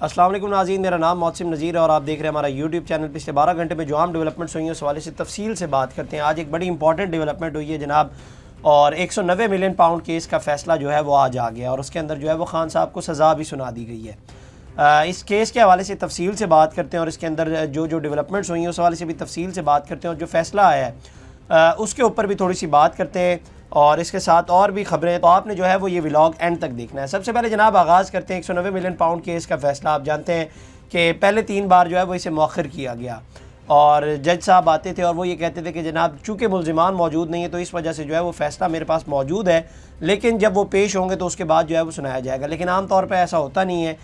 अस्सलाम वालेकुम नाज़रीन, मेरा नाम मोहसिन नज़ीर है और आप देख रहे हैं हमारा यूट्यूब चैनल। पिछले 12 घंटे में जो आम डेवलपमेंट्स हुई हैं उस हवाले से तफसील से बात करते हैं। आज एक बड़ी इंपॉर्टेंट डेवलपमेंट हुई है जनाब, और 190 मिलियन पाउंड केस का फ़ैसला जो है वो आज आ गया और उसके अंदर जो है वो खान साहब को सज़ा भी सुना दी गई है। इस केस के हवाले से तफसील से बात करते हैं और इसके अंदर जो जो डेवलपमेंट्स हुई हैं उस हवाले से भी तफसील से बात करते हैं और जो फ़ैसला आया है उसके ऊपर भी थोड़ी सी बात करते हैं और इसके साथ और भी खबरें। तो आपने जो है वो ये व्लॉग एंड तक देखना है। सबसे पहले जनाब आगाज़ करते हैं 190 मिलियन पाउंड केस का फ़ैसला। आप जानते हैं कि पहले 3 बार जो है वो इसे मौखर किया गया और जज साहब आते थे और वो ये कहते थे कि जनाब चूँकि मुल्ज़िमान मौजूद नहीं है तो इस वजह से जो है वो फ़ैसला मेरे पास मौजूद है, लेकिन जब वो पेश होंगे तो उसके बाद जो है वो सुनाया जाएगा। लेकिन आम तौर पर ऐसा होता नहीं है।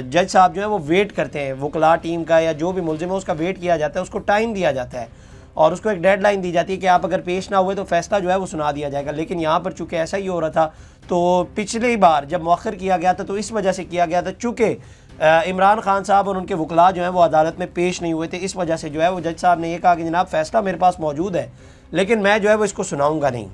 जज साहब जो है वो वेट करते हैं, वकला टीम का या जो भी मुल्ज़िम है उसका वेट किया जाता है, उसको टाइम दिया जाता है और उसको एक डेडलाइन दी जाती है कि आप अगर पेश ना हुए तो फ़ैसला जो है वो सुना दिया जाएगा। लेकिन यहाँ पर चूँकि ऐसा ही हो रहा था, तो पिछली बार जब मौखर किया गया था तो इस वजह से किया गया था चूँकि इमरान खान साहब और उनके वकला जो हैं वो अदालत में पेश नहीं हुए थे। इस वजह से जो है वो जज साहब ने ये कहा कि जनाब फ़ैसला मेरे पास मौजूद है लेकिन मैं जो है वो इसको सुनाऊँगा नहीं,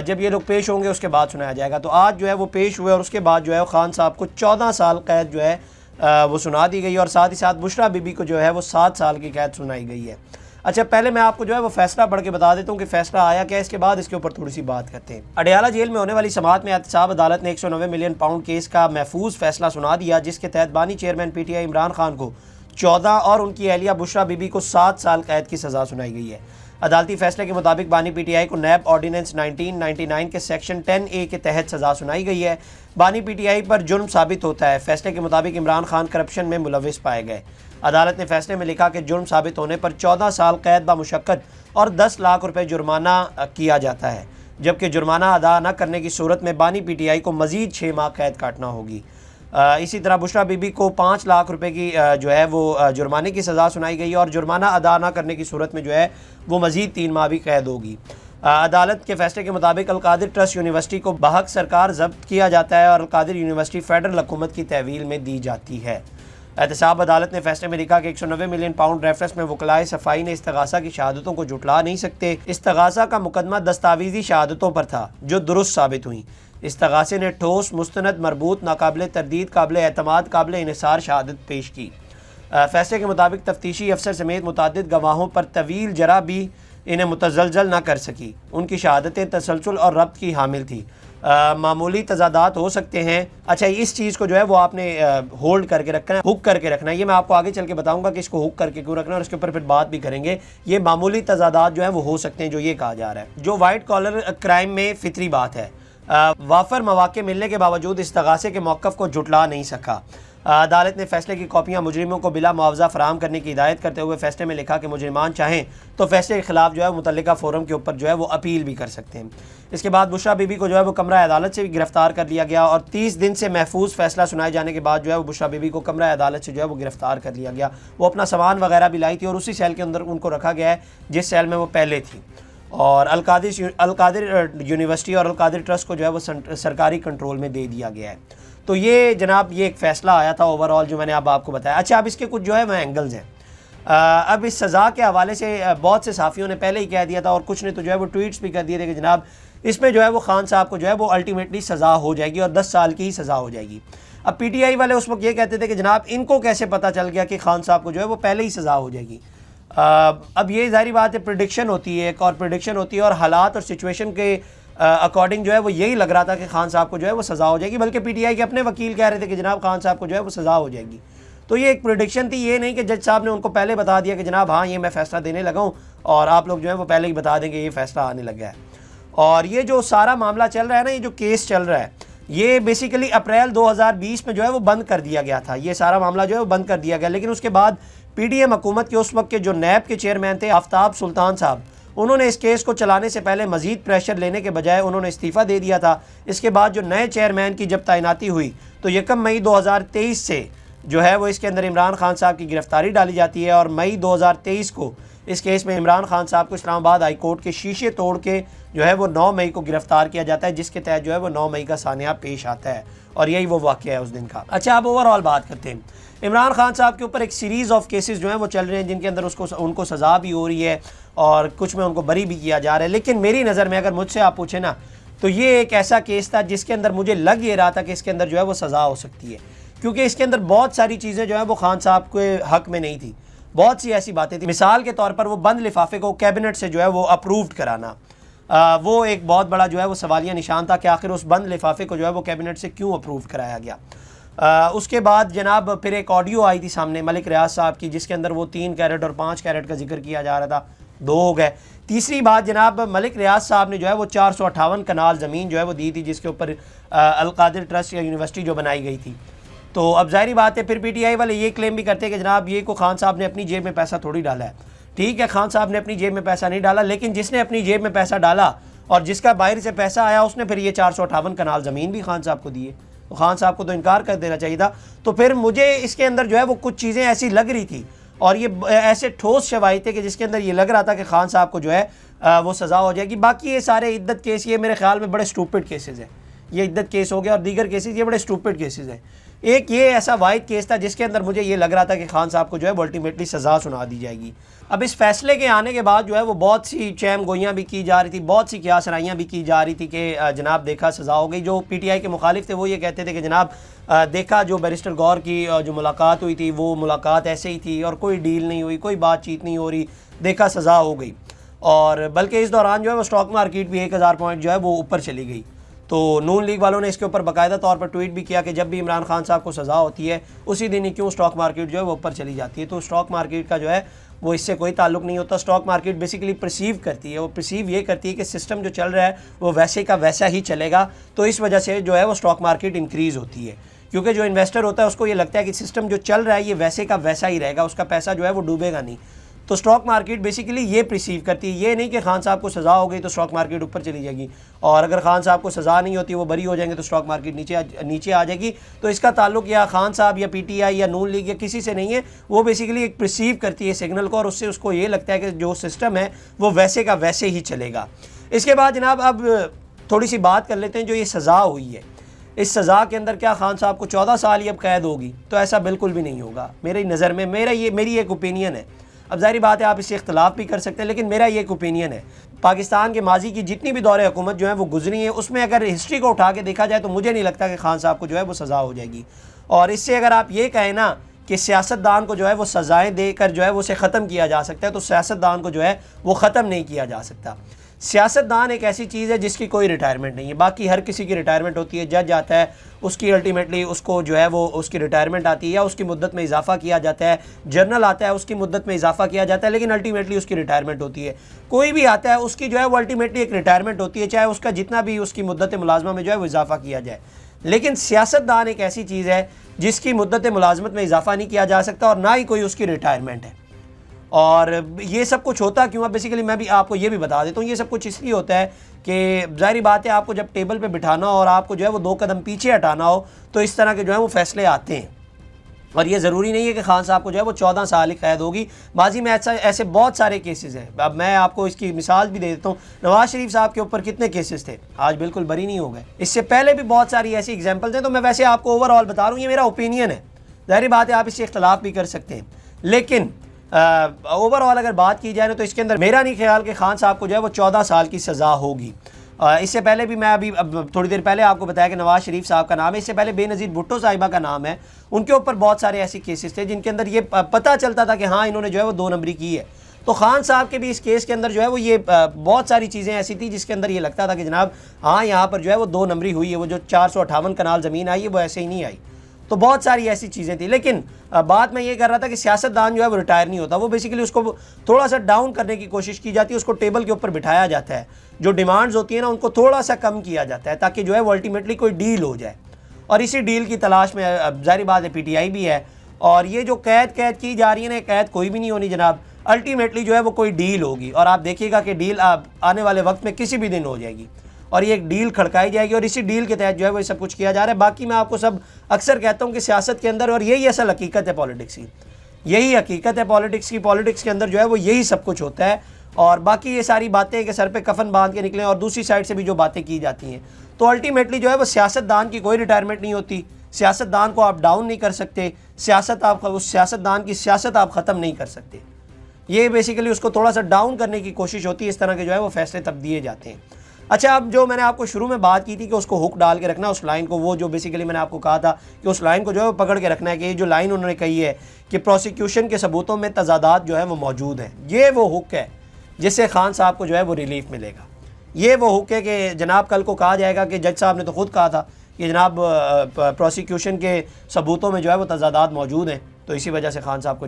जब ये लोग पेश होंगे उसके बाद सुनाया जाएगा। तो आज जो है वो पेश हुए और उसके बाद जो है खान साहब को 14 साल कैद जो है वो सुना दी गई और साथ ही साथ बुशरा बीबी को जो है वो 7 साल की कैद सुनाई गई है। अच्छा, पहले मैं आपको जो है वो फ़ैसला पढ़ के बता देता हूँ कि फ़ैसला आया क्या, इसके बाद इसके ऊपर थोड़ी सी बात करते हैं। अडयाला जेल में होने वाली समाअत में एहतसाब अदालत ने 190 मिलियन पाउंड केस का महफूज फ़ैसला सुना दिया, जिसके तहत बानी चेयरमैन PTI इमरान खान को 14 और उनकी अहलिया बुशरा बीबी को 7 साल कैद की सज़ा सुनाई गई है। अदालती फ़ैसले के मुताबिक बानी PTI को नैब ऑर्डीनेंस 1999 के सेक्शन 10A के तहत सज़ा सुनाई गई है। बानी PTI पर जुर्म साबित होता है। फ़ैसले के मुताबिक इमरान खान करप्शन में मुलविस पाए गए। अदालत ने फैसले में लिखा कि जुर्म साबित होने पर 14 साल कैद बामुशक्कत और 10 लाख रुपए जुर्माना किया जाता है, जबकि जुर्माना अदा न करने की सूरत में बानी PTI को मज़ीद 6 माह कैद काटना होगी। इसी तरह बुशरा बीबी को 5 लाख रुपए की जो है वो जुर्माने की सज़ा सुनाई गई और जुर्माना अदा न करने की सूरत में जो है वो मज़ीद 3 माह भी कैद होगी। अदालत के फैसले के मुताबिक अलकादिर ट्रस्ट यूनिवर्सिटी को बहक सरकार जब्त किया जाता है और अलकादिर यूनिवर्सिटी फ़ेडरल हुकूमत की तहवील में दी जाती है। एहतसाब अदालत ने फैसले में लिखा कि 190 मिलियन पाउंड रेफरेंस में वकलाए सफाई ने इस्तगासा की शहादतों को जुटला नहीं सकते। इस्तगासा का मुकदमा दस्तावेजी शहादतों पर था जो दुरुस्त साबित हुई। इस्तगासे ने ठोस, मुस्तनद, मरबूत, नाकाबिले तरदीद, काबिले एतमाद, काबिले इन्हिसार शहादत पेश की। फैसले के मुताबिक तफ्तीशी अफसर समेत मुतादिद गवाहों पर तवील जरा भी इन्हें मुतज़लज़ल न कर सकी। उनकी शहादतें तसलसल और रब्त की हामिल थी। मामूली तजादात हो सकते हैं। अच्छा, इस चीज़ को जो है वो आपने होल्ड करके रखना है, हुक करके रखना है। ये मैं आपको आगे चल के बताऊंगा कि इसको हुक करके क्यों रखना है और उसके ऊपर फिर बात भी करेंगे। ये मामूली तजादात जो है वो हो सकते हैं जो ये कहा जा रहा है, जो वाइट कॉलर क्राइम में फितरी बात है। वाफर मौके मिलने के बावजूद इस्तगासे के मौक़िफ़ को जुटला नहीं सका। अदालत ने फैसले की कॉपियाँ मुजरिमों को बिला मुआवजा फराहम करने की हिदायत करते हुए फैसले में लिखा कि मुजरिमान चाहें तो फैसले के खिलाफ जो है मुतल्लिका फोरम के ऊपर जो है वो अपील भी कर सकते हैं। इसके बाद बुशरा बीबी को जो है वो कमरा अदालत से भी गिरफ्तार कर लिया गया और 30 दिन से महफूज फैसला सुनाए जाने के बाद जो है वो बुशरा बीबी को कमरा अदालत से जो है वो गिरफ्तार कर लिया गया। वो अपना सामान वगैरह भी लाई थी और उसी सेल के अंदर उनको रखा गया है जिस सेल में वो पहले थी। और अलकादिर यूनिवर्सिटी और अलकादिर ट्रस्ट को जो है वो सरकारी कंट्रोल में दे दिया गया है। तो ये जनाब ये एक फ़ैसला आया था ओवरऑल जो मैंने अब आपको बताया। अच्छा, अब इसके कुछ जो है वह एंगल्स हैं। अब इस सज़ा के हवाले से बहुत से साफ़ियों ने पहले ही कह दिया था और कुछ ने तो जो है वो ट्वीट्स भी कर दिए थे कि जनाब इसमें जो है वो खान साहब को जो है वो अल्टीमेटली सज़ा हो जाएगी और 10 साल की ही सज़ा हो जाएगी। अब PTI वाले उस वक्त ये कहते थे कि जनाब इनको कैसे पता चल गया कि खान साहब को जो है वो पहले ही सज़ा हो जाएगी। अब ये ज़ाहिर बात है, प्रेडिक्शन होती है एक और प्रेडिक्शन होती है और हालात और सिचुएशन के अकॉर्डिंग जो है वो यही लग रहा था कि खान साहब को जो है वो सज़ा हो जाएगी, बल्कि PTI के अपने वकील कह रहे थे कि जनाब खान साहब को जो है वो सज़ा हो जाएगी। तो ये एक प्रेडिक्शन थी, ये नहीं कि जज साहब ने उनको पहले बता दिया कि जनाब हाँ ये मैं फ़ैसला देने लगा हूँ और आप लोग जो है वो पहले ही बता देंगे ये फ़ैसला आने लगा है। और ये जो सारा मामला चल रहा है ना, ये जो केस चल रहा है, ये बेसिकली अप्रैल 2020 में जो है वो बंद कर दिया गया था। ये सारा मामला जो है वो बंद कर दिया गया, लेकिन उसके बाद PDM हुकूमत के उस वक्त के जो नैब के चेयरमैन थे आफ्ताब सुल्तान साहब, उन्होंने इस केस को चलाने से पहले मज़ीद प्रेशर लेने के बजाय उन्होंने इस्तीफ़ा दे दिया था। इसके बाद जो नए चेयरमैन की जब तैनाती हुई तो 1 मई 2023 से जो है वो इसके अंदर इमरान खान साहब की गिरफ्तारी डाली जाती है और मई 2023 को इस केस में इमरान खान साहब को इस्लामाबाद हाई कोर्ट के शीशे तोड़ के जो है वो 9 मई को गिरफ्तार किया जाता है, जिसके तहत जो है वो 9 मई का सानिया पेश आता है और यही वो वाक़या है उस दिन का। अच्छा, अब ओवरऑल बात करते हैं। इमरान खान साहब के ऊपर एक सीरीज़ ऑफ केसेस जो हैं वो चल रहे हैं जिनके अंदर उनको सज़ा भी हो रही है और कुछ में उनको बरी भी किया जा रहा है। लेकिन मेरी नज़र में अगर मुझसे आप पूछे ना तो ये एक ऐसा केस था जिसके अंदर मुझे लग ये रहा था कि इसके अंदर जो है वो सज़ा हो सकती है। क्योंकि इसके अंदर बहुत सारी चीज़ें जो है वो खान साहब के हक में नहीं थी, बहुत सी ऐसी बातें थी। मिसाल के तौर पर वो बंद लिफाफे को कैबिनेट से जो है वो अप्रूव्ड कराना, वो एक बहुत बड़ा जो है वो सवालिया निशान था कि आखिर उस बंद लिफाफे को जो है वो कैबिनेट से क्यों अप्रूव कराया गया। उसके बाद जनाब फिर एक ऑडियो आई थी सामने मलिक रियाज साहब की, जिसके अंदर वो 3 कैरेट और 5 कैरेट का जिक्र किया जा रहा था, 2 हो गए। तीसरी बात जनाब मलिक रियाज साहब ने जो है वो 458 कनाल ज़मीन जो है वो दी थी, जिसके ऊपर अलकादिर ट्रस्ट या यूनिवर्सिटी जो बनाई गई थी। तो अब जाहिर बात है फिर पीटीआई वाले ये क्लेम भी करते हैं कि जनाब ये को खान साहब ने अपनी जेब में पैसा थोड़ी डाला है। ठीक है, खान साहब ने अपनी जेब में पैसा नहीं डाला, लेकिन जिसने अपनी जेब में पैसा डाला और जिसका बाहर से पैसा आया उसने फिर ये 458 कनाल ज़मीन भी खान साहब को दिए। तो खान साहब को तो इनकार कर देना चाहिए था। तो फिर मुझे इसके अंदर जो है वो कुछ चीज़ें ऐसी लग रही थी और ये ऐसे ठोस शवाहिद थे कि जिसके अंदर ये लग रहा था कि खान साहब को जो है वो सज़ा हो जाएगी। बाकी ये सारे इद्दत केस ये मेरे ख्याल में बड़े स्टूपिड केसेस हैं। ये इद्दत केस हो गया और दीगर केसेस ये बड़े स्टूपिड केसेस हैं। एक ये ऐसा वाहिद केस था जिसके अंदर मुझे ये लग रहा था कि खान साहब को जो है वो अल्टीमेटली सज़ा सुना दी जाएगी। अब इस फैसले के आने के बाद जो है वो बहुत सी चैम गोइयाँ भी की जा रही थी, बहुत सी क्यासराइयाँ भी की जा रही थी कि जनाब देखा सज़ा हो गई। जो पीटीआई के मुखालिफ थे वो ये कहते थे कि जनाब देखा जो बैरिस्टर गौर की जो मुलाकात हुई थी वो मुलाकात ऐसे ही थी और कोई डील नहीं हुई, कोई बातचीत नहीं हो रही, देखा सज़ा हो गई। और बल्कि इस दौरान जो है वो स्टॉक मार्केट भी 1000 पॉइंट जो है वो ऊपर चली गई। तो नून लीग वालों ने इसके ऊपर बाकायदा तौर पर ट्वीट भी किया कि जब भी इमरान खान साहब को सज़ा होती है उसी दिन ही क्यों स्टॉक मार्केट जो है वो ऊपर चली जाती है। तो स्टॉक मार्केट का जो है वो इससे कोई ताल्लुक नहीं होता। स्टॉक मार्केट बेसिकली परसीव करती है, वो परसीव ये करती है कि सिस्टम जो चल रहा है वो वैसे का वैसा ही चलेगा। तो इस वजह से जो है वो स्टॉक मार्केट इंक्रीज़ होती है, क्योंकि जो इन्वेस्टर होता है उसको ये लगता है कि सिस्टम जो चल रहा है ये वैसे का वैसा ही रहेगा, उसका पैसा जो है वो डूबेगा नहीं। तो स्टॉक मार्केट बेसिकली ये परसीव करती है, ये नहीं कि खान साहब को सज़ा हो गई तो स्टॉक मार्केट ऊपर चली जाएगी और अगर खान साहब को सज़ा नहीं होती वो बरी हो जाएंगे तो स्टॉक मार्केट नीचे आ जाएगी। तो इसका ताल्लुक या खान साहब या पीटीआई या नून लीग या किसी से नहीं है, वो बेसिकली एक परसीव करती है सिग्नल को और उससे उसको ये लगता है कि जो सिस्टम है वो वैसे का वैसे ही चलेगा। इसके बाद जनाब अब थोड़ी सी बात कर लेते हैं जो ये सज़ा हुई है, इस सज़ा के अंदर क्या खान साहब को 14 साल ही अब कैद होगी? तो ऐसा बिल्कुल भी नहीं होगा मेरी नज़र में। मेरी एक ओपिनियन है। अब जाहिर बात है आप इससे इख्तलाफ भी कर सकते हैं, लेकिन मेरा ये एक ओपिनियन है। पाकिस्तान के माजी की जितनी भी दौरे हुकूमत जो है वो गुजरी है, उसमें अगर हिस्ट्री को उठा के देखा जाए तो मुझे नहीं लगता कि खान साहब को जो है वो सज़ा हो जाएगी। और इससे अगर आप ये कहें ना कि सियासतदान को जो है वो सज़ाएँ देकर जो है वो उसे ख़त्म किया जा सकता है, तो सियासतदान को जो है वो ख़त्म नहीं किया जा सकता। सियासतदान एक ऐसी चीज़ है जिसकी कोई रिटायरमेंट नहीं है। बाकी हर किसी की रिटायरमेंट होती है, जज आता है उसकी अल्टीमेटली उसको जो है वो उसकी रिटायरमेंट आती है या उसकी मुद्दत में इजाफा किया जाता है, जनरल आता है उसकी मुद्दत में इजाफा किया जाता है, लेकिन अल्टीमेटली उसकी रिटायरमेंट होती है। कोई भी आता है उसकी जो है वो अल्टीमेटली एक रिटायरमेंट होती है, चाहे उसका जितना भी उसकी मुद्दत मुलाजमा में जो है वो इजाफा किया जाए। लेकिन सियासतदान एक ऐसी चीज़ है जिसकी मुद्दत मुलाजमत में इजाफा नहीं किया जा सकता और ना ही कोई उसकी रिटायरमेंट है। और ये सब कुछ होता क्यों है? बेसिकली मैं भी आपको ये भी बता देता हूँ। ये सब कुछ इसलिए होता है कि ज़ाहिर बात है आपको जब टेबल पे बिठाना हो और आपको जो है वो 2 कदम पीछे हटाना हो तो इस तरह के जो है वो फैसले आते हैं। और ये ज़रूरी नहीं है कि खान साहब को जो है वो 14 साल ही कैद होगी। माजी में ऐसे बहुत सारे केसेस हैं। अब मैं आपको इसकी मिसाल भी दे देता हूँ। नवाज शरीफ साहब के ऊपर कितने केसेस थे, आज बिल्कुल बरी नहीं हो गए। इससे पहले भी बहुत सारी ऐसी एग्जाम्पल्स हैं। तो मैं वैसे आपको ओवरऑल बता रहा हूँ, ये मेरा ओपिनियन है। ज़ाहिर बात है आप इससे इख्तलाफ भी कर सकते हैं, लेकिन ओवरऑल अगर बात की जाए ना तो इसके अंदर मेरा नहीं ख्याल कि खान साहब को जो है वो 14 साल की सज़ा होगी। इससे पहले भी मैं अब थोड़ी देर पहले आपको बताया कि नवाज शरीफ साहब का नाम है, इससे पहले बेनज़ीर भुट्टो साहिबा का नाम है। उनके ऊपर बहुत सारे ऐसे केसेस थे जिनके अंदर ये पता चलता था कि हाँ इन्होंने जो है वो 2 नंबरी की है। तो खान साहब के भी इस केस के अंदर जो है वो ये बहुत सारी चीज़ें ऐसी थी जिसके अंदर ये लगता था कि जनाब हाँ यहाँ पर जो है वो 2 नंबरी हुई है, वो जो 458 कनाल ज़मीन आई है वो ऐसे ही नहीं आई। तो बहुत सारी ऐसी चीज़ें थी। लेकिन बात मैं ये कर रहा था कि सियासतदान जो है वो रिटायर नहीं होता, वो बेसिकली उसको थोड़ा सा डाउन करने की कोशिश की जाती है, उसको टेबल के ऊपर बिठाया जाता है, जो डिमांड्स होती है ना उनको थोड़ा सा कम किया जाता है ताकि जो है वो अल्टीमेटली कोई डील हो जाए। और इसी डील की तलाश में ज़ाहिर बात है पीटीआई भी है। और ये जो कैद की जा रही है ना, कैद कोई भी नहीं होनी जनाब, अल्टीमेटली जो है वो कोई डील होगी और आप देखिएगा कि डील आने वाले वक्त में किसी भी दिन हो जाएगी और ये एक डील खड़काई जाएगी और इसी डील के तहत जो है वो सब कुछ किया जा रहा है। बाकी मैं आपको सब अक्सर कहता हूँ कि सियासत के अंदर, और यही असल हकीकत है पॉलिटिक्स की, यही हकीकत है पॉलिटिक्स की। पॉलिटिक्स के अंदर जो है वो यही सब कुछ होता है। और बाकी ये सारी बातें कि सर पे कफन बांध के निकलें और दूसरी साइड से भी जो बातें की जाती हैं, तो अल्टीमेटली जो है वो सियासतदान की कोई रिटायरमेंट नहीं होती। सियासतदान को आप डाउन नहीं कर सकते, उस सियासतदान की सियासत आप ख़त्म नहीं कर सकते। ये बेसिकली उसको थोड़ा सा डाउन करने की कोशिश होती है। इस तरह के जो है वो फैसले तब दिए जाते हैं। अच्छा, अब जो मैंने आपको शुरू में बात की थी कि उसको हुक डाल के रखना उस लाइन को, वो जो बेसिकली मैंने आपको कहा था कि उस लाइन को जो है वो पकड़ के रखना है कि ये जो लाइन उन्होंने कही है कि प्रोसिक्यूशन के सबूतों में तजादात जो है वो मौजूद हैं, ये वो हुक है जिससे खान साहब को जो है वो रिलीफ मिलेगा। ये वो हुक है कि जनाब कल को कहा जाएगा कि जज साहब ने तो खुद कहा था कि जनाब प्रोसिक्यूशन के सबूतों में जो है वो तजादात मौजूद हैं, तो इसी वजह से खान साहब की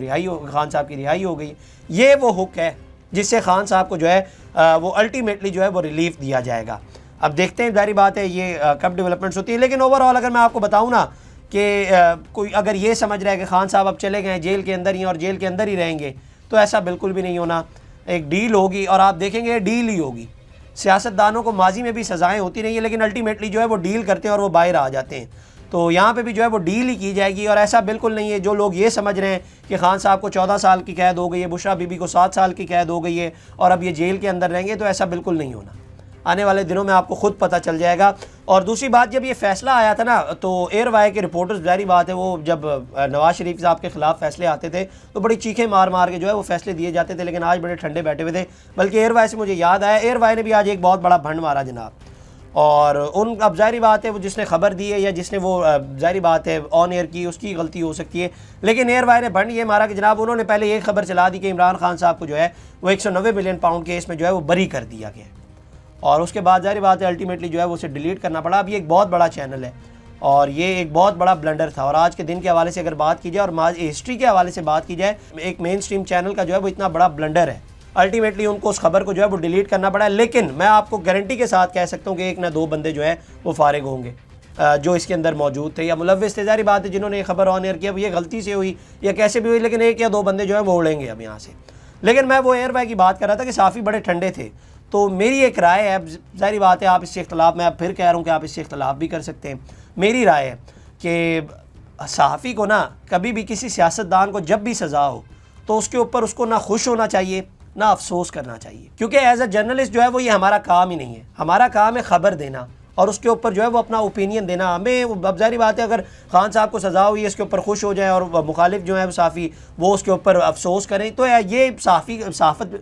रिहाई हो गई। ये वो हुक है जिससे खान साहब को जो है वो अल्टीमेटली जो है वो रिलीफ दिया जाएगा। अब देखते हैं, जारी बात है ये कब डेवलपमेंट्स होती है, लेकिन ओवरऑल अगर मैं आपको बताऊँ ना कि कोई अगर ये समझ रहा है कि खान साहब अब चले गए जेल के अंदर ही और जेल के अंदर ही रहेंगे, तो ऐसा बिल्कुल भी नहीं होना। एक डील होगी और आप देखेंगे डील ही होगी। सियासतदानों को माजी में भी सज़ाएँ होती रही हैं, लेकिन अल्टीमेटली जो है वो डील करते हैं और वो बाहर आ जाते हैं। तो यहाँ पे भी जो है वो डील ही की जाएगी। और ऐसा बिल्कुल नहीं है जो लोग ये समझ रहे हैं कि खान साहब को 14 साल की कैद हो गई है, बुशरा बीबी को 7 साल की कैद हो गई है और अब ये जेल के अंदर रहेंगे, तो ऐसा बिल्कुल नहीं होना। आने वाले दिनों में आपको खुद पता चल जाएगा। और दूसरी बात, जब ये फैसला आया था ना, तो एयरवाई के रिपोर्टर्स, जारी बात है, वो जब नवाज शरीफ साहब के ख़िलाफ़ फैसले आते थे तो बड़ी चीखें मार मार के जो है वो फैसले दिए जाते थे, लेकिन आज बड़े ठंडे बैठे हुए थे। बल्कि एयरवाई से मुझे याद आया, एयरवाई ने भी आज एक बहुत बड़ा भंड मारा जनाब। और उन, अब जारी बात है वो जिसने खबर दी है या जिसने वो जारी बात है ऑन एयर की, उसकी गलती हो सकती है, लेकिन एयरवाई ने भंड ये मारा कि जनाब उन्होंने पहले ये खबर चला दी कि इमरान खान साहब को जो है वो 190 मिलियन पाउंड केस में जो है वो बरी कर दिया गया, और उसके बाद जारी बात है अल्टीमेटली जो है वो उसे डिलीट करना पड़ा। अब ये एक बहुत बड़ा चैनल है और ये एक बहुत बड़ा ब्लंडर था। और आज के दिन के हवाले से अगर बात की जाए और हिस्ट्री के हवाले से बात की जाए, एक मेन स्ट्रीम चैनल का जो है वो इतना बड़ा ब्लंडर है, अल्टीमेटली उनको उस खबर को जो है वो डिलीट करना पड़ा। लेकिन मैं आपको गारंटी के साथ कह सकता हूँ कि 1 ना 2 बंदे जो है वो फारिग होंगे जो इसके अंदर मौजूद थे या मुलव्विस थे। जारी बात है जिन्होंने ये खबर ऑन एयर किया, अब ये गलती से हुई या कैसे भी हुई, लेकिन 1 या 2 बंदे जो है वो उड़ेंगे अब यहाँ से। लेकिन मैं वो एयरवाई की बात कर रहा था कि साफ़ी बड़े ठंडे थे। तो मेरी एक राय है, अब जारी बात है आप इससे इख्तलाफ, मैं अब फिर कह रहा हूँ कि आप इससे इख्तलाफ भी कर सकते हैं। मेरी राय है कि सहाफ़ी को ना कभी भी किसी सियासतदान को जब भी सज़ा हो तो उसके ऊपर उसको ना खुश होना चाहिए ना अफसोस करना चाहिए, क्योंकि एज अ जर्नलिस्ट जो है वो ये हमारा काम ही नहीं है। हमारा काम है ख़बर देना और उसके ऊपर जो है वो अपना ओपिनियन देना। हमें अब जारी बात है अगर खान साहब को सज़ा हुई है इसके ऊपर खुश हो जाए और मुखालिफ जो है सहाफ़ी वो उसके ऊपर अफसोस करें, तो ये सहाफ़त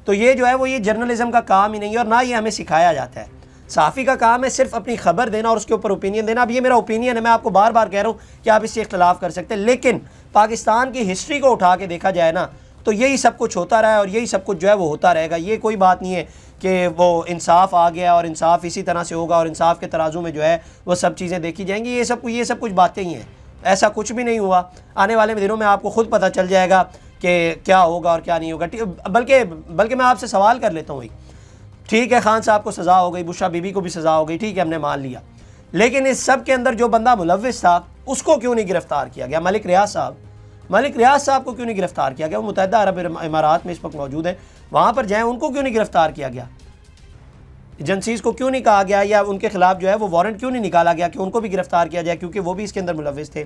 तो ये जो है वो ये जर्नलिज़म का काम ही नहीं है और ना ये हमें सिखाया जाता है। सहाफ़ी का काम है सिर्फ अपनी खबर देना और उसके ऊपर ओपिनियन देना। अब ये मेरा ओपिनियन है, मैं आपको बार बार कह रहा हूँ कि आप इससे इख्तलाफ कर सकते हैं, लेकिन पाकिस्तान की हिस्ट्री को उठा के देखा जाए ना तो यही सब कुछ होता रहा है और यही सब कुछ जो है वो होता रहेगा। ये कोई बात नहीं है कि वो इंसाफ आ गया और इंसाफ इसी तरह से होगा और इंसाफ के तराजू में जो है वो सब चीज़ें देखी जाएंगी। ये सब कुछ बातें ही हैं, ऐसा कुछ भी नहीं हुआ। आने वाले दिनों में आपको खुद पता चल जाएगा कि क्या होगा और क्या नहीं होगा। बल्कि मैं आपसे सवाल कर लेता हूँ, ठीक है खान साहब को सज़ा हो गई, बुशरा बीबी को भी सज़ा हो गई, ठीक है हमने मान लिया, लेकिन इस सब के अंदर जो बंदा मुलव्विस था उसको क्यों नहीं गिरफ़्तार किया गया? मलिक रियाज साहब को क्यों नहीं गिरफ़्तार किया गया? वो मुत्तहिदा अरब इमारात में इस वक्त मौजूद है, वहाँ पर जाएँ, उनको क्यों नहीं गिरफ़्तार किया गया? एजेंसीज़ को क्यों नहीं कहा गया या उनके खिलाफ जो है वो वारंट क्यों नहीं निकाला गया कि उनको भी गिरफ़्तार किया जाए, क्योंकि वो भी इसके अंदर मुलव्विस थे।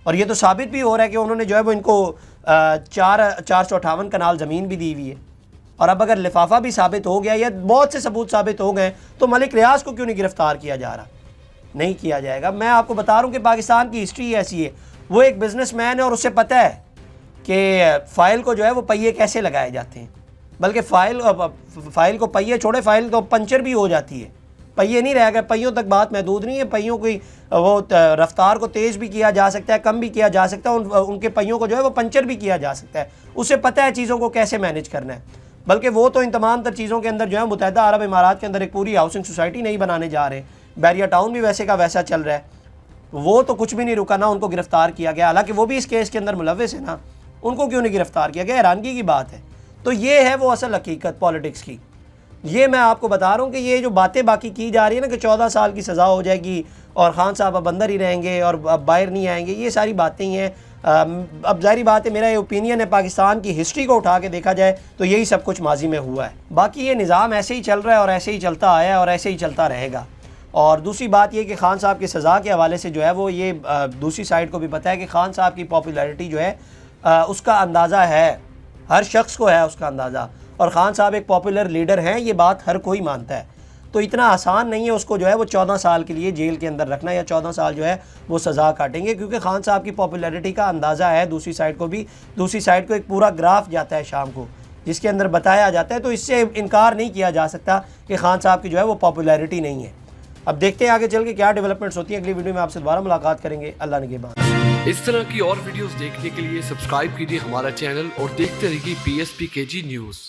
और ये तो साबित भी हो रहा है कि उन्होंने जो है वो इनको 458 कनाल ज़मीन भी दी हुई है। और अब अगर लिफाफा भी साबित हो गया या बहुत से सबूत साबित हो गए तो मलिक रियाज को क्यों नहीं गिरफ़्तार किया जा रहा? नहीं किया जाएगा। मैं आपको बता रहा हूँ कि पाकिस्तान की हिस्ट्री ऐसी है, वो एक बिजनेसमैन है और उसे पता है कि फ़ाइल को जो है वो पहिए कैसे लगाए जाते हैं। बल्कि फ़ाइल को पहिए छोड़े, फ़ाइल तो पंचर भी हो जाती है, पहिए नहीं रह गए। पहियों तक बात महदूद नहीं है, पहियों की वो रफ्तार को तेज़ भी किया जा सकता है, कम भी किया जा सकता है, उनके पहियों को जो है वो पंचर भी किया जा सकता है। उसे पता है चीज़ों को कैसे मैनेज करना है। बल्कि वो तो इन तमाम तर चीज़ों के अंदर जो है मुत्तहिदा अरब इमारात के अंदर एक पूरी हाउसिंग सोसाइटी नहीं बनाने जा रहे। बैरिया टाउन भी वैसे का वैसा चल रहा है, वो तो कुछ भी नहीं रुका ना, उनको गिरफ़्तार किया गया, हालांकि वो भी इस केस के अंदर मुलव्विस है ना, उनको क्यों नहीं गिरफ़्तार किया गया? हैरानगी की बात है। तो ये है वो असल हकीकत पॉलिटिक्स की। ये मैं आपको बता रहा हूँ कि ये जो बातें बाकी की जा रही है ना कि 14 साल की सज़ा हो जाएगी और खान साहब अब अंदर ही रहेंगे और अब बाहर नहीं आएंगे, ये सारी बातें ही हैं। अब जाहिर बात है, मेरा ये ओपिनियन है, पाकिस्तान की हिस्ट्री को उठा के देखा जाए तो यही सब कुछ माजी में हुआ है। बाकी ये निज़ाम ऐसे ही चल रहा है और ऐसे ही चलता आया है और ऐसे ही चलता रहेगा। और दूसरी बात ये कि खान साहब की सज़ा के हवाले से जो है वो ये दूसरी साइड को भी पता है कि खान साहब की पॉपुलैरिटी जो है उसका अंदाज़ा है, हर शख्स को है उसका अंदाज़ा, और ख़ान साहब एक पॉपुलर लीडर हैं, ये बात हर कोई मानता है। तो इतना आसान नहीं है उसको जो है वो 14 साल के लिए जेल के अंदर रखना या 14 साल जो है वो सज़ा काटेंगे, क्योंकि ख़ान साहब की पॉपुलैरिटी का अंदाज़ा है दूसरी साइड को भी। दूसरी साइड को एक पूरा ग्राफ जाता है शाम को जिसके अंदर बताया जाता है, तो इससे इनकार नहीं किया जा सकता कि खान साहब की जो है वो पॉपुलैरिटी नहीं है। अब देखते हैं आगे चल के क्या डेवलपमेंट्स होती हैं। अगली वीडियो में आपसे दोबारा मुलाकात करेंगे। अल्लाह निगहबान। इस तरह की और वीडियोस देखने के लिए सब्सक्राइब कीजिए हमारा चैनल और देखते रहिए PSPKG न्यूज़।